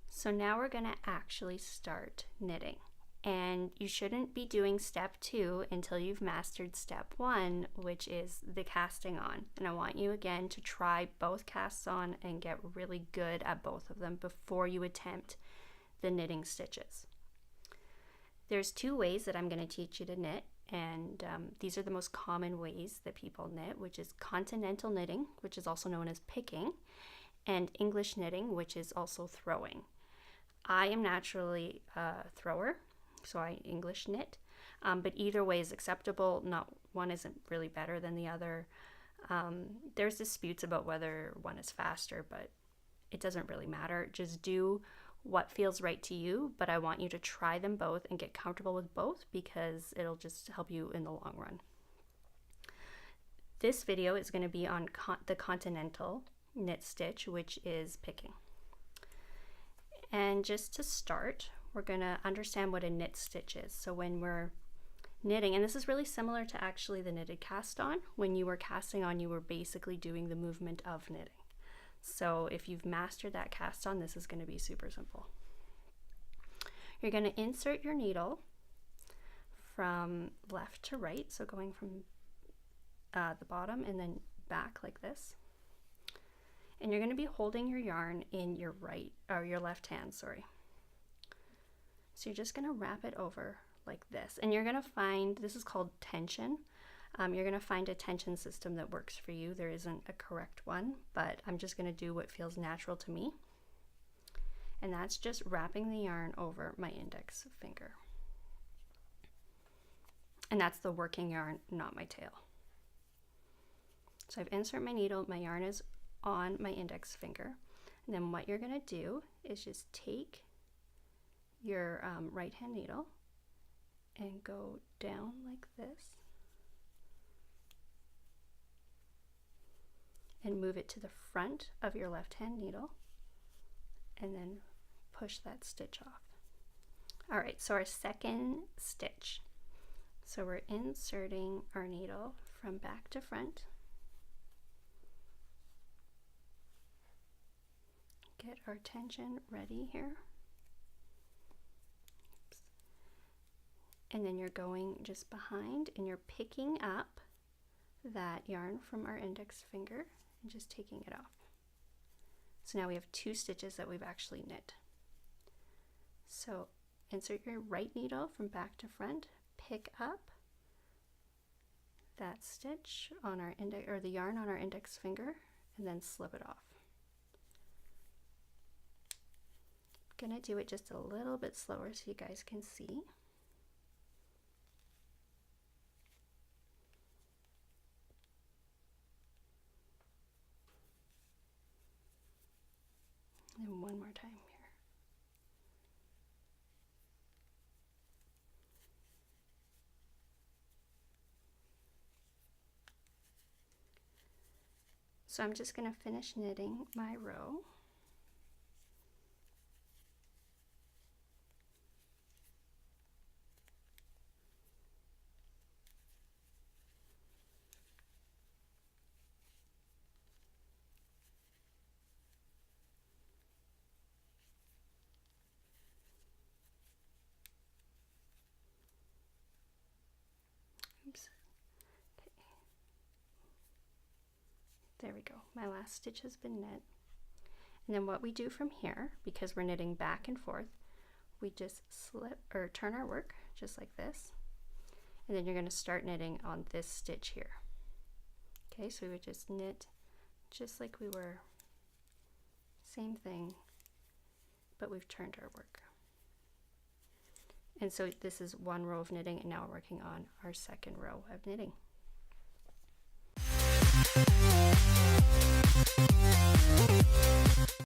So now we're going to actually start knitting, and you shouldn't be doing step 2 until you've mastered step 1, which is the casting on. And I want you again to try both casts on and get really good at both of them before you attempt the knitting stitches. There's 2 ways that I'm going to teach you to knit, and these are the most common ways that people knit, which is Continental knitting, which is also known as picking, and English knitting, which is also throwing. I am naturally a thrower, so I English knit, but either way is acceptable. Not one isn't really better than the other. There's disputes about whether one is faster, but it doesn't really matter. Just do what feels right to you, but I want you to try them both and get comfortable with both because it'll just help you in the long run. This video is going to be on the Continental knit stitch, which is picking. And just to start, we're going to understand what a knit stitch is. So when we're knitting, and this is really similar to actually the knitted cast on, when you were casting on, you were basically doing the movement of knitting. So if you've mastered that cast on, this is going to be super simple. You're going to insert your needle from left to right, so going from the bottom and then back like this. And you're going to be holding your yarn in your your left hand, sorry. So you're just going to wrap it over like this. And you're going to find, this is called tension. You're going to find a tension system that works for you. There isn't a correct one, but I'm just going to do what feels natural to me. And that's just wrapping the yarn over my index finger. And that's the working yarn, not my tail. So I've inserted my needle, my yarn is on my index finger, and then what you're going to do is just take your right hand needle and go down like this and move it to the front of your left hand needle and then push that stitch off. All right, so our second stitch. So we're inserting our needle from back to front. Get our tension ready here. Oops. And then you're going just behind and you're picking up that yarn from our index finger and just taking it off. So now we have 2 stitches that we've actually knit. So insert your right needle from back to front, pick up that stitch on our index, or the yarn on our index finger, and then slip it off. Gonna do it just a little bit slower so you guys can see. And one more time here. So I'm just going to finish knitting my row. Oops. Okay. There we go. My last stitch has been knit. And then what we do from here, because we're knitting back and forth, we just slip or turn our work just like this. And then you're going to start knitting on this stitch here. Okay, so we would just knit just like we were, same thing, but we've turned our work. And so this is one row of knitting, and now we're working on our second row of knitting.